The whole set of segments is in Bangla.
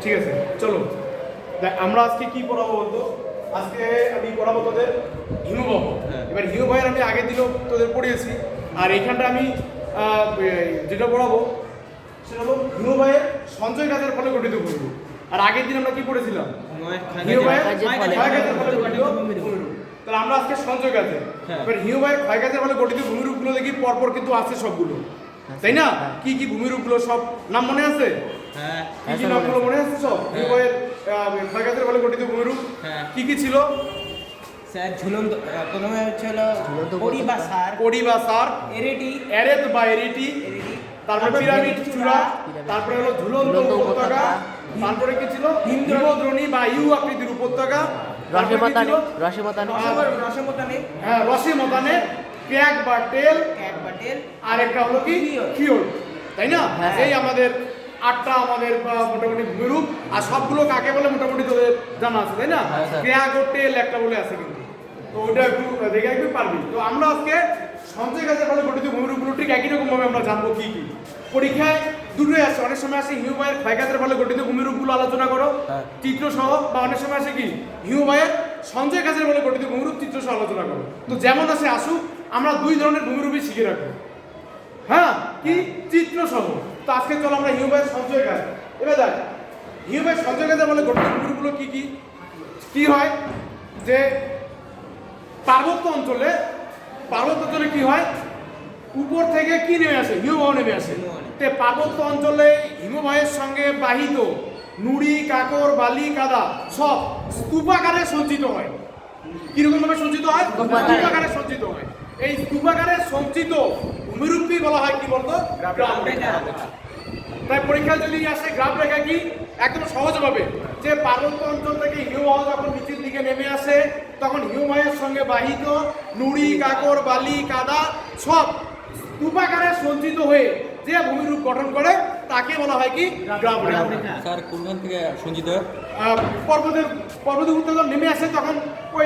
ঠিক আছে, চলো আমরা আজকে কি পড়াবো বলতো? আজকে আমি পড়াবো তোদের হিমবাহ। এবার হিমবাহের আমি আগের দিনও তোদের পড়িয়েছি, আর এখানটা আমি যেটা পড়াবো সেটা হলো হিমবাহের সঞ্চয় কাজের ফলে গঠিত ভূমিরূপ। আর আগের দিন আমরা কি পড়েছিলাম? হিমবাহের ক্ষয়কাজের ফলে গঠিত ভূমিরূপ। তাহলে আমরা আজকে সঞ্চয় কাজে, এবার হিমবাহের ক্ষয়কাজের ফলে গঠিত ভূমিরূপগুলো দেখি পরপর কিন্তু আছে সবগুলো, তাই না? কি কি ভূমিরূপগুলো সব নাম মনে আছে? কি কি নামগুলো মনে আছে সব? হিমবাহের ক্ষয়কাজের ফলে গঠিত ভূমিরূপ কি কি ছিল? স্যার ঝুলন্ত, প্রথমে হচ্ছিল পরি বা সার, এরেত বা এরিটি, তারপরে পিরামিড চূড়া, তারপরে হলো ঝুলন্ত উপত্যকা, তারপরে কি ছিল? হিমদ্রোণী বা ইউ আকৃতির উপত্যকা, রসিমতানে, ক্র্যাক বা টেল, আর একটা হলো কি ফিওর্ড, তাই না? এই আমাদের 8টা আমাদের মোটামুটি ভূমিরূপ। আর সবগুলো কাকে বলে মোটামুটি তোদের জানা আছে, তাই না? ক্র্যাক ও টেল একটা বলে আছে কিন্তু, তো ওটা একটু দেখে একটু পারবি। তো আমরা আজকে সঞ্চয় কাজের ফলে গঠিত ভূমিরূপগুলো ঠিক একই রকম ভাবে আমরা জানবো কি কি। পরীক্ষায় দুটোই আসে, অনেক সময় আসে হিমবাহের ক্ষয়কাজের ফলে গঠিত ভূমিরূপগুলো আলোচনা করো চিত্র সহ, বা অনেক সময় আসে কি হিমবাহের সঞ্চয় কাজের ফলে গঠিত ভূমিরূপ চিত্র সহ আলোচনা করো। তো যেমন আসে আসুক, আমরা দুই ধরনের ভূমিরূপই শিখে রাখবো, হ্যাঁ, কি চিত্র সহ। তো আজকে চলো আমরা হিমবাহের সঞ্চয় কাজ। এবার দেখ হিমবাহের সঞ্চয় কাজের ফলে গঠিত ভূমিরূপগুলো কি কি কি হয়? যে পার্বত্য অঞ্চলে কি হয়? উপর থেকে কি নেমে আসে? হিমবাহ নেমে আসে। তে পার্বত্য অঞ্চলে হিমবাহের সঙ্গে বাহিত নুড়ি, কাকর, বালি, কাদা সব স্তূপাকারে সঞ্চিত হয়। কিরকম ভাবে সঞ্চিত হয়? স্তূপাকারে সঞ্চিত হয়। এই স্তূপাকারে সঞ্চিত ভূমিরূপকে বলা হয় কি বলতো? গ্রাব রেখা। তাই পরীক্ষায় যদি আসে গ্রাব রেখা কি, একদম সহজ ভাবে যে পার্বত্য অঞ্চল থেকে হিমবাহ যখন নিচের দিকে নেমে আসে, তখন হিমবাহের সঙ্গে বাহিত নুড়ি, কাকর, বালি, কাদা সব স্তূপাকারে সঞ্চিত হয়ে যে ভূমিরূপ গঠন করে তাকে বলা হয় কি গ্রাব রেখা। স্যার কোনখান থেকে সঞ্চিত হয়? পর্বতের উপর যখন নেমে আসে তখন ওই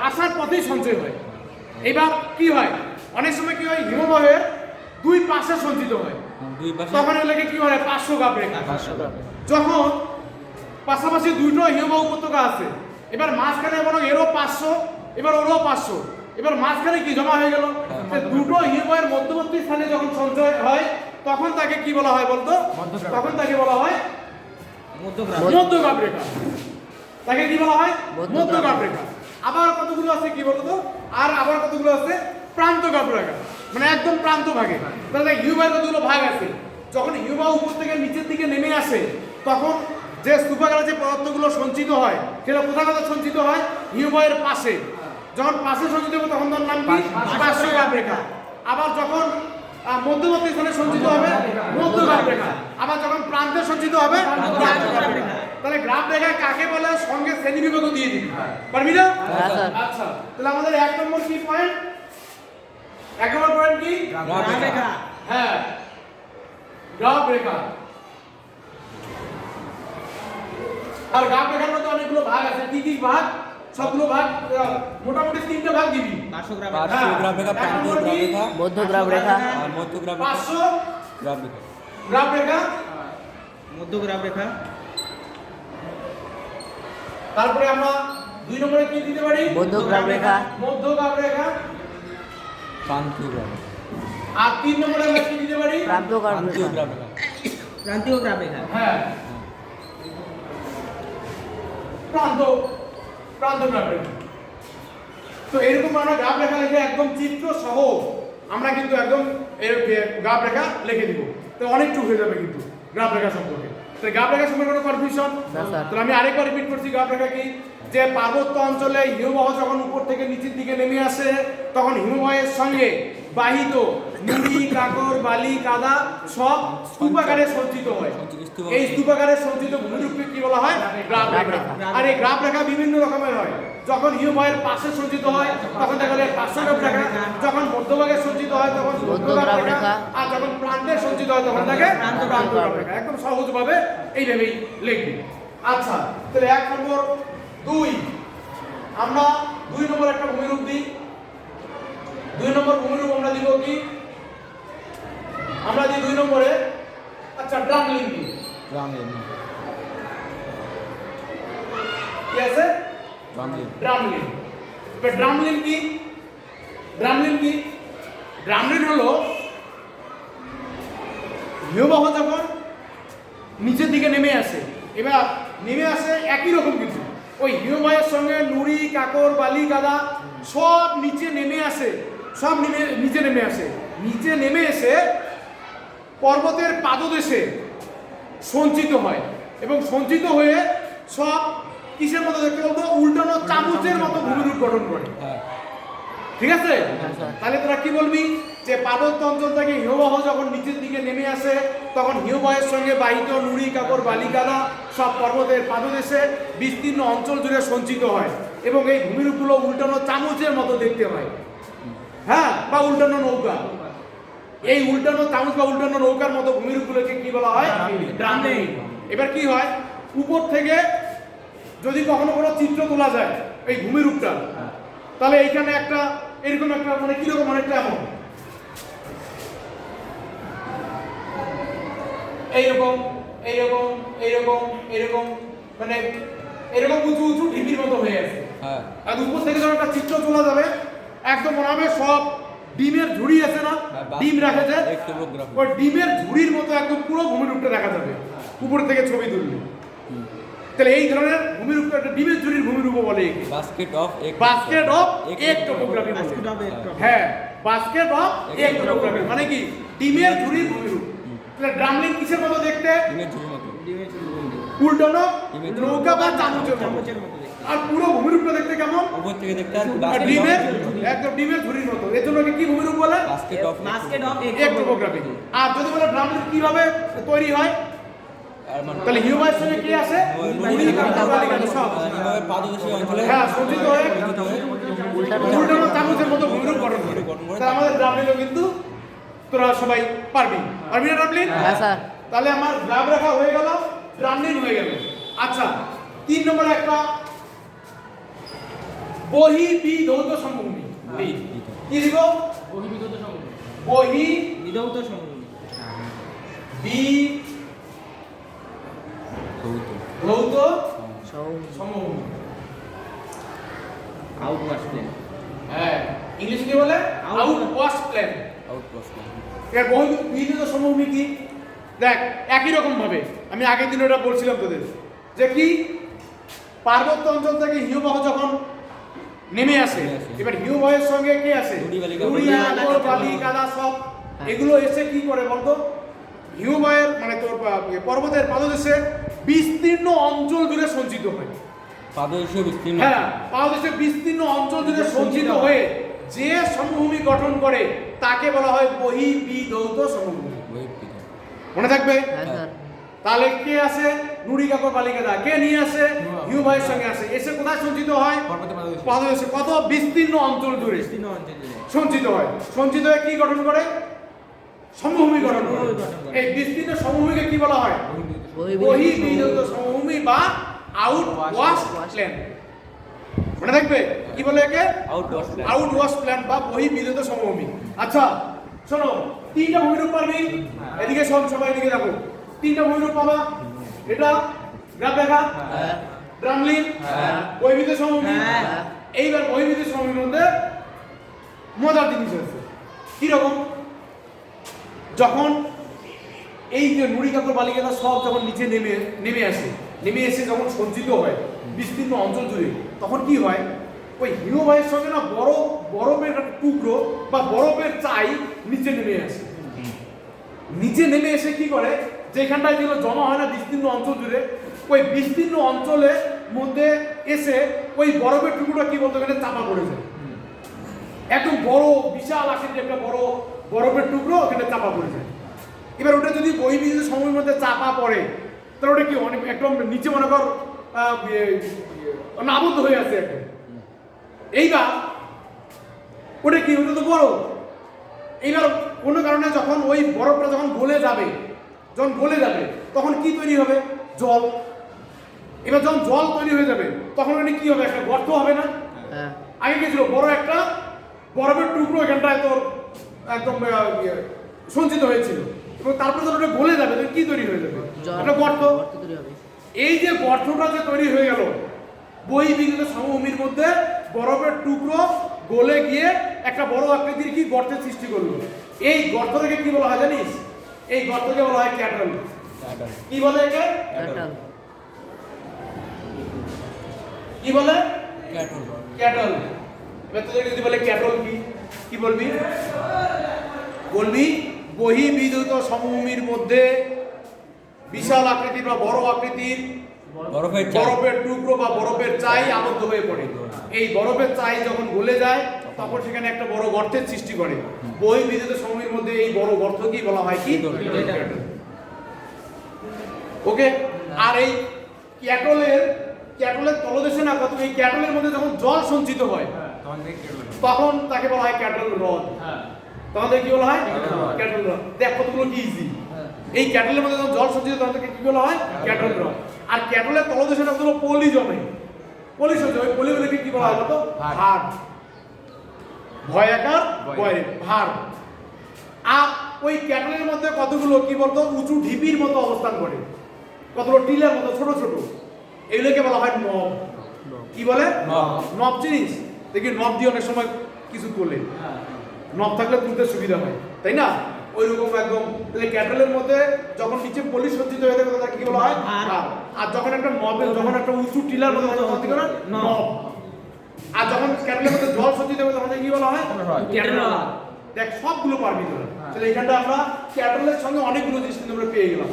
আসার পথেই সঞ্চয় হয়। এবার কি হয়, অনেক সময় কি হয় হিমবাহের দুই পাশে সঞ্চিত হয়, তখন এগুলোকে কি হয় 500 গ্রাব রেখা। যখন পাশাপাশি দুটো হিমবাহ উপত্যকা আছে, এবার মাঝখানে বরং এরও 500, এবার ওরও 500, এবার মাঝখানে কি জমা হয়ে গেল? দুটো হিমবাহের মধ্যবর্তী স্থানে যখন সঞ্চয় হয় তখন তাকে কি বলা হয় বলতো? তখন তাকে বলা হয় মধ্যগ্রাব রেখা। তাকে কি বলা হয়? মধ্যগ্রাব রেখা। আবার কতগুলো আছে কি বলতো? আর আবার কতগুলো আছে প্রান্তগ্রাব রেখা, মানে একদম প্রান্ত ভাগে। তাহলে হিমবাহের কতগুলো ভাগ আছে? যখন হিমবাহ উপর থেকে নিচের দিকে নেমে আসে তখন যে স্তূপাকারে যে পদার্থগুলো সঞ্চিত হয় সেটা কোথায় কোথায় সঞ্চিত হয়? হিমবাহের পাশে। যখন পাশে সঞ্চিত হবে তখন তার নাম কি? 500 গ্রাব রেখা। আবার যখন মধ্যবর্তী স্থানে সঞ্চিত হবে মধ্যগ্রাব রেখা, আবার যখন প্রান্তে সঞ্চিত হবে প্রান্তগ্রাব রেখা। তাহলে গ্রাব রেখা কাকে বলে সঙ্গে শ্রেণী বিভাগও দিয়ে দিবি, পারবি না? আচ্ছা, তাহলে আমাদের 1 নম্বর কি পয়েন্ট? 1 নম্বর পয়েন্ট কি? গ্রাব রেখা। হ্যাঁ, গ্রাব রেখা। আর গ্রাব রেখার মধ্যে অনেকগুলো ভাগ আছে। কি কি ভাগ? সবগুলো ভাগ মোটামুটি 3টে ভাগ দিবি। 500 গ্রাব রেখা, প্রান্তীয় গ্রাব রেখা, মধ্যগ্রাব রেখা, আর মধ্যগ্রাব রেখা, 500 গ্রাব রেখা, গ্রাব রেখা, মধ্যগ্রাব রেখা। তারপরে আমরা 2 নম্বরে কি দিতে পারি? মধ্যগ্রাব রেখা, মধ্যগ্রাব রেখা। প্রান্তীয় গ্রাব রেখা, আর 3 নম্বরে আমরা কি দিতে পারি? প্রান্তগ্রাব প্রান্তীয় রেখা, গ্রাব রেখা, প্রান্তীয় গ্রাব রেখা। হ্যাঁ, প্রান্তগ্রাব রেখা। তো এরকম আমরা গ্রাব রেখা লিখে একদম চিত্র সহ আমরা কিন্তু একদম গ্রাব রেখা লিখে দিব। তো অনেকটুকু হয়ে যাবে কিন্তু গ্রাব রেখা সম্পর্কে। তো গ্রাব রেখা সম্পর্কে কোনো কনফিউশন? তো আমি আরেকবার রিপিট করছি, গ্রাব রেখা কি? যে পার্বত্য অঞ্চলে হিমবাহ যখন উপর থেকে নিচের দিকে নেমে আসে তখন হিমবাহের সঙ্গে বাহিত নুড়ি, কাকর, বালি, কাদা সব স্তূপাকারে সঞ্চিত হয়। এই স্তূপাকারে সঞ্চিত ভূমিরূপকে কি বলা হয়? গ্রাব রেখা। আর এই গ্রাব রেখা বিভিন্ন রকমের হয়। যখন হিমবাহের পাশে সঞ্চিত হয় তখন দেখা যায় 500 গ্রাব রেখা, যখন মধ্যভাগে সঞ্চিত হয় তখন মধ্যগ্রাব রেখা, আর যখন প্রান্তে সঞ্চিত হয় তখন থাকে প্রান্তগ্রাব রেখা। একদম সহজভাবে এইভাবেই লিখবি। আচ্ছা, তাহলে 1 নম্বর 2 আমরা 2 নম্বর একটা ভূমিরূপ দিই। 2 নম্বর ভূমিরূপ আমরা দিব কি? আমরা দিই 2 নম্বরে, আচ্ছা, ড্রামলিং দিই। ড্রামলিন। ড্রামলিন। এবার ড্রামলিন কি? ড্রামলিন কি? ড্রামলিন হলো হিমবাহ যখন নিচের দিকে নেমে আসে, এবার নেমে আসে একই রকম কিছু, ওই হিমবাহের সঙ্গে নুড়ি কাকর বালি কাদা সব নিচে নেমে আসে, সব নিচে নেমে আসে, নিচে নেমে এসে পর্বতের পাদদেশে সঞ্চিত হয় এবং সঞ্চিত হয়ে সব কিসের মতো দেখতে বলতো, উল্টানো চামচের মতো ভূমিরূপ গঠন করে। হ্যাঁ। ঠিক আছে? তাহলে তোরা কি বলবি যে পার্বত্য অঞ্চল থেকে হিমবাহ যখন নিচের দিকে নেমে আসে তখন হিমবাহের সঙ্গে বাহিত নুড়ি কাকর বালিকাদা সব পর্বতের পাদদেশে বিস্তীর্ণ অঞ্চল জুড়ে সঞ্চিত হয় এবং এই ভূমিরূপগুলো উল্টানো চামচের মতো দেখতে হয়। হ্যাঁ, বা উল্টানো নৌকা। এই উল্টানো চামচ বা উল্টানো নৌকার মতো ভূমিরূপগুলোকে কি বলা হয়? ড্রামলিন। এবার কি হয়, উপর থেকে যদি কখনো কোনো চিত্র তোলা যায় এই ভূমিরূপটা, তাহলে এইখানে একটা এরকম একটা মানে কিরকম অনেকটা এমন এইরকম এইরকম এইরকম এরকম মানে এরকম উঁচু উঁচু ঢিপির মতো হয়ে আছে। হ্যাঁ। আর উপর থেকে যখন একটা চিত্র তোলা যাবে একদম মনে হবে সব ডিমের ঝুড়ি আছে না, ডিম রাখেছে, ওই ডিমের ঝুড়ির মতো একদম পুরো ভূমিরূপটা দেখা যাবে উপর থেকে ছবি তুললে। তাহলে এই ধরনের ভূমিরূপ একটা ডিমের ঝুড়ির ভূমিরূপ বলে একে বাস্কেট অফ এক টোপোগ্রাফি বলে। বাস্কেট অফ এক হ্যাঁ, বাস্কেট অফ এক টোপোগ্রাফি মানে কি ডিমের ঝুড়ির ভূমিরূপ। তাহলে ড্রামলিন কিসের মতো দেখতে? ডিমের ঝুড়ির মতো। উল্টানো নৌকা বা চামচের মতো। চামচের মতো দেখতে। আর পুরো ভূমিরূপটা দেখতে কেমন? উপর থেকে দেখতে আর আর ডিমের একদম ডিমের ঝুড়ির মতো। এর জন্য কি ভূমিরূপ বলে? বাস্কেট অফ বাস্কেট অফ এক টোপোগ্রাফি। আর যদি বলে ড্রামলিন কিভাবে তৈরি হয়, আর মানে তাহলে হিউম্যানের সঙ্গে কি আছে? নুড়ি কাকর বালিকাদা সব। হিমবাহের পাদদেশীয় অঞ্চলে হ্যাঁ, সঞ্চিত হয়ে উল্টানো চামচের মতো ভূমিরূপ গঠন করে। তাহলে আমাদের ড্রামলিনও কিন্তু তোরা সবাই পারবি না ড্রামলিন? হ্যাঁ স্যার। তাহলে আমার গ্রাফ রেখা হয়ে গেল, ড্রামলিন হয়ে গেল। আচ্ছা, 3 নম্বরে একটা বহিঃবিধৌত সমভূমি। কি দিব? বহির্বিধৌত সমভূমি। বহিঃবিধৌত সমভূমি। ধৌত সমভূমি। আউটওয়াশ প্লেন। হ্যাঁ, ইংলিশ কি বলে? আউটওয়াশ প্লেন। এর বহিঃবিধৌত সমভূমি কি? দেখ, একই রকম ভাবে আমি আগের দিন ওটা বলছিলাম তোদের যে কি পার্বত্য অঞ্চল থেকে হিমবাহ যখন নেমে আসে, এবার হিমবাহের সঙ্গে কি আসে? নুড়ি কাকর বালি কাদা সব এগুলো এসে কি করে বলতো, হিমবাহের মানে তোর পর্বতের পাদদেশে বিস্তীর্ণ অঞ্চল জুড়ে সঞ্চিত হয়। পাদদেশীয় বিস্তীর্ণ। হ্যাঁ, পাদদেশে বিস্তীর্ণ অঞ্চল জুড়ে সঞ্চিত হয়ে যে সমভূমি গঠন করে তাকে বলা হয় বহিঃবিধৌত সমভূমি। মনে থাকবে? হ্যাঁ স্যার। তাহলে কে আসে? নুড়ি কাকর বালিকাদা কে নিয়ে আসে? হিমবাহের সঙ্গে আসে, এসে কোথায় সঞ্চিত হয়? পাদদেশে। কত বিস্তীর্ণ অঞ্চল জুড়ে বিস্তীর্ণ অঞ্চলে। সঞ্চিত হয়। সঞ্চিত হয়ে কি গঠন করে? সমভূমি গঠন করে। সমভূমি গঠন করে। এই বিস্তীর্ণ সমভূমিকে কি বলা হয়? বহিঃবিধৌত সমভূমি বা আউটওয়াশ প্লেন। মনে থাকবে? কি বলে একে? আউটওয়াশ প্লেন বা বহিঃবিধৌত সমভূমি। আচ্ছা শোনো, 3টা ভূমিরূপ পারবি। এদিকে সবাই এদিকে দেখো, 3টা ভূমিরূপ পাবা। এটা গ্রাফ রেখা, ড্রামলিন, বহিঃবিধৌত সমভূমি। এইবার বহিঃবিধৌত সমভূমির মধ্যে মজার জিনিস আছে। কিরকম? যখন এই যে নুড়ি কাকর বালিকাদা সব যখন নিচে নেমে আসে, নেমে এসে যখন সঞ্চিত হয় বিস্তীর্ণ অঞ্চল জুড়ে, তখন কি হয়, ওই হিমবাহের সঙ্গে না বরফের একটা টুকরো বা বরফের চাই নিচে নেমে আসে। নিচে নেমে এসে কি করে, যেখানটায় যেগুলো জমা হয় না বিস্তীর্ণ অঞ্চল জুড়ে, ওই বিস্তীর্ণ অঞ্চলের মধ্যে এসে ওই বরফের টুকরোটা কি বলতে গেলে চাপা পড়ে যায়। একদম বড় বিশাল আকৃতির একটা বড় বরফের টুকরো ওখানে চাপা পড়ে যায়। এবার ওটা যদি বহিঃবিধৌত সমভূমির মধ্যে চাপা পড়ে তাহলে ওটা কি অনেক একদম নিচে মনে কর আবদ্ধ হয়ে আছে একদম। এইবার ওটা কি, ওটা তো বরফ। এইবার কোনো কারণে যখন ওই বরফটা যখন গলে যাবে তখন কি তৈরি হবে? জল। এবার যখন জল তৈরি হয়ে যাবে তখন ওটা কি হবে? একটা গর্ত হবে না? আগে কি ছিল? বড় একটা বরফের টুকরো এখানটায় তোর একদম সঞ্চিত হয়েছিল এবং তারপরে যখন ওটা গলে যাবে তখন কি তৈরি হয়ে যাবে? একটা গর্ত। এই যে গর্তটা যে তৈরি হয়ে গেল, বহির্বিদ্যুত সমভূমির মধ্যে বরফের টুকরো গলে গিয়ে একটা বড় আকৃতির কি গর্তের সৃষ্টি করলো। এই গর্তটাকে কি বলা হয় জানিস? এই গর্তকে বলা হয় ক্যাটল। কি বলে একে? কি বলে? ক্যাটল। এবার তোদের যদি বলে ক্যাটল কি, কি বলবি? বলবি বহির্বিদ্যুত সমভূমির মধ্যে বিশাল আকৃতির বা বড় আকৃতির বরফের টুকরো বা বরফের চাই আবদ্ধ হয়ে পড়ে। এই বরফের চাই যখন গলে যায় তখন সেখানে একটা বড় গর্তের সৃষ্টি করে। বহির্বিদ্যুত সমভূমির মধ্যে এই বড় গর্ত কি বলা হয়? কি? ওকে। আর এই ক্যাটলের তলদেশে না কত, এই ক্যাটলের মধ্যে যখন জল সঞ্চিত হয় তখন তাকে বলা হয় ক্যাটল হ্রদ। তখন কি বলা হয়? ক্যাটল হ্রদ। দেখ কতগুলো কি ইজি। এই ক্যাটলের মধ্যে যখন জল সঞ্চিত তখন তাকে কি বলা হয়? ক্যাটল হ্রদ। আর ক্যাটলের তলদেশে না কতগুলো পলি জমে, পলি সঞ্চয়, ওই পলিগুলোকে কি বলা হয় বলতো? ভার। ভয়াকার বয়ে ভার। আর ওই ক্যাটলের মধ্যে কতগুলো কি বলতো উঁচু ঢিপির মতো অবস্থান করে, কতগুলো টিলার মতো ছোট ছোট, এগুলোকে বলা হয় নব। কি বলে? নব। চিনিস? দেখি নব দিয়ে অনেক সময় কিছু তোলে, নব থাকলে তুলতে সুবিধা হয়, তাই না? ওইরকম একদম। তাহলে ক্যাটলের মধ্যে যখন নিচে পলি সজ্জিত হয়ে থাকে তাকে কি বলা হয়? ভার। আর যখন একটা নবে, যখন একটা উঁচু টিলার মতো তখন কি বলা হয়? নব। আর যখন ক্যাটলের মধ্যে জল সজ্জিত হবে তখন কি বলা হয়? ক্যাটল। দেখ সবগুলো পারবি তোরা। তাহলে এখানটা আমরা ক্যাটলের সঙ্গে অনেকগুলো জিনিস কিন্তু আমরা পেয়ে গেলাম।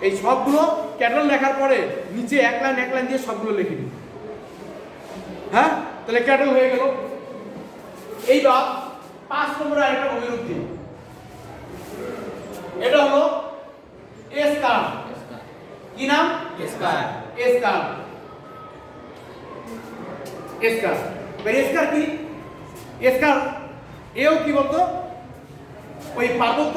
এই সবগুলো ক্যাটল লেখার পরে নিচে এক লাইন দিয়ে সবগুলো লিখে দিই। হ্যাঁ, তাহলে ক্যাটল হয়ে গেল। এইবার 5 নম্বরে আরেকটা অভিরূপ দিই। এটা হলো এসকার। কি নাম? এসকার। এসকার। এসকার। এসকার কি? এসকার এও কি বলতো ওই পার্বত্য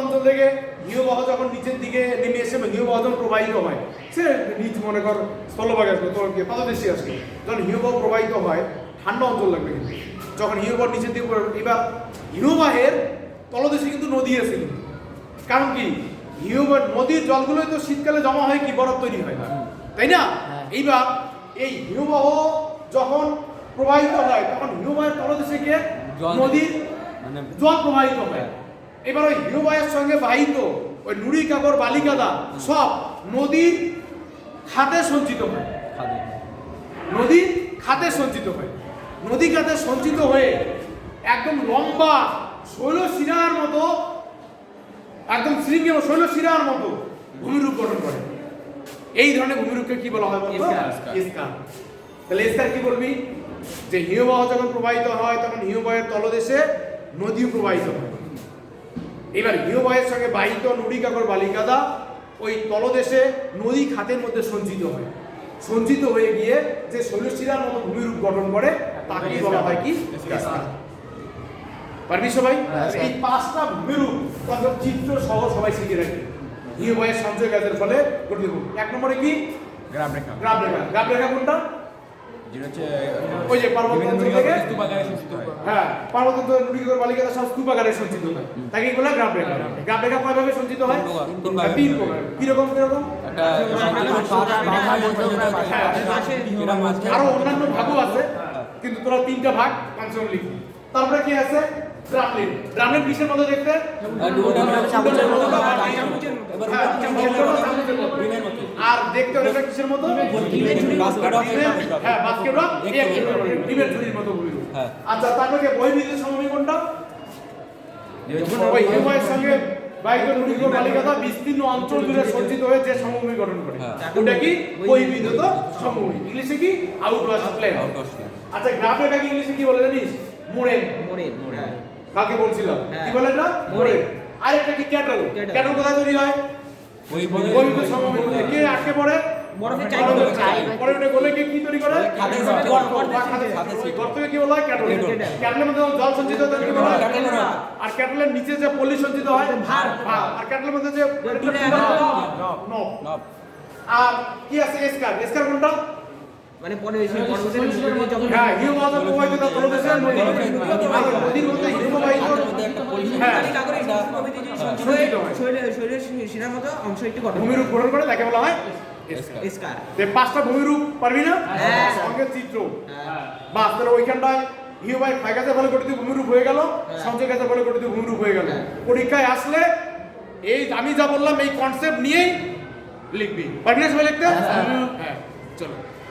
অঞ্চল থেকে হিমবাহ যখন নিচের দিকে নেমে এসে হিমবাহ যখন প্রবাহিত হয়, সে নিচ মনে কর স্থলভাগে আসবে, তোর পাদদেশে আসবে, যখন হিমবাহ প্রবাহিত হয় ঠান্ডা অঞ্চল লাগবে। কিন্তু যখন হিমবাহ নিচের দিকে, এবার হিমবাহের তলদেশে কিন্তু নদী আছে। কারণ কি? হিমবাহ নদীর জলগুলোই তো শীতকালে জমা হয় কি বরফ তৈরি হয়, তাই না? এইবার এই হিমবাহ যখন প্রবাহিত হয় তখন হিমবাহের তলদেশে গিয়ে নদীর জল প্রবাহিত হয়। এবার ওই হিমবাহের সঙ্গে বাহিত ওই নুড়ি কাপড় বালিকাদা সব নদীর খাতে সঞ্চিত হয়। নদীর খাতে সঞ্চিত হয়। নদী খাতে সঞ্চিত হয়ে একদম লম্বা শৈলশিরার মতো, একদম শৃঙ্গের শৈলশিরার মতো ভূমিরূপ গঠন করে। এই ধরনের ভূমিরূপকে কি বলা হয় বলতো? এসকার। তাহলে এসকার কি বলবি? যে হিমবাহ যখন প্রবাহিত হয় তখন হিমবাহের তলদেশে নদীও প্রবাহিত হয়। এবার হিমবাহের সঙ্গে বাহিত নুড়ি কাকর বালিকাদা ওই তলদেশে নদী খাতের মধ্যে সঞ্চিত হয়। সঞ্চিত হয়ে গিয়ে যে শৈলশিরার মতো ভূমিরূপ গঠন করে তাকে বলা হয় কি? এসকার। পারবি সবাই? এই 5টা ভূমিরূপ চিত্র সহ সবাই শিখে রাখবে। হিমবাহের সঞ্চয় কাজের ফলে গঠিত। 1 নম্বরে কি? গ্রাবরেখা। গ্রাবরেখা কোনটা? ওই যে পার্বত্য অঞ্চল থেকে হ্যাঁ, পার্বত্য নুড়িকাকর বালিকাদা সব স্তূপাকারে সঞ্চিত হয়, তাকে বলা গ্রাবরেখা। গ্রাবরেখা কয় ভাবে সঞ্চিত হয়? 3 প্রকার। কিরকম? আরো অন্যান্য ভাগও আছে, কিন্তু তোরা 3টা ভাগ কনসেপ্ট লিখবি। তারপরে কি আছে? ড্রামলিন। ড্রামলিন কিসের মতো দেখতে? আর দেখতে ওটা কিসের মতো? হ্যাঁ, বাস্কেট বা ডিমের ঝুড়ির মতো ভূমিরূপ। আচ্ছা, তারপরে বহির্বিদ্যুৎ সমভূমি কোনটা? ওই হিমবাহের সঙ্গে বাহিত নুড়িকাকর বালিকাদা বিস্তীর্ণ অঞ্চল জুড়ে সঞ্চিত হয়ে যে সমভূমি গঠন করে ওটা কি? বহির্বিদ্যুৎ সমভূমি। ইংলিশে কি? আউটওয়াশ প্লেন। আচ্ছা, গ্রাফেটা কি ইংলিশে কি বলে জানিস? মোরেন। কাকে বলছিলাম? কি বলে না? মোরেন। আরেকটা কি? ক্যাটল। ক্যাটল কোথায় তৈরি হয়? বহির্বিদ্যুৎ সমভূমি। কে আটকে পড়ে? বরফের চাই। পরে ওটা গলে কি তৈরি করে? গর্তকে কি বলা হয়? ক্যাটল। ক্যাটলের মধ্যে জল সঞ্চিত হয় তাকে বলা হয় ক্যাটল। আর ক্যাটলের নিচে যে পলি সঞ্চিত হয় ভার। আর ক্যাটলের মধ্যে যে নব। আর কি আছে? এসকার। এসকার কোনটা? মানে পরিবেশের যখন হ্যাঁ, হিমবাহ প্রবাহিত তার তলদেশে নদী। নদীর মধ্যে হিমবাহিত শিরার মতো অংশ একটু গঠন ভূমিরূপ গঠন করে তাকে বলা হয় স্কার। তে 5টা ভূমিরূপ পারবি না? হ্যাঁ। সঙ্গে চিত্র। হ্যাঁ। বাস তাহলে ওইখানটায় হিউ বাই ফাই গাছের ফলে গঠিত ভূমিরূপ হয়ে গেল, হ্যাঁ। সঞ্চয় গাছের ফলে গঠিত ভূমিরূপ হয়ে গেল। হ্যাঁ। পরীক্ষায় আসলে এই আমি যা বললাম এই কনসেপ্ট নিয়েই লিখবি। পারবি না সবাই লিখতে? হ্যাঁ, চলো।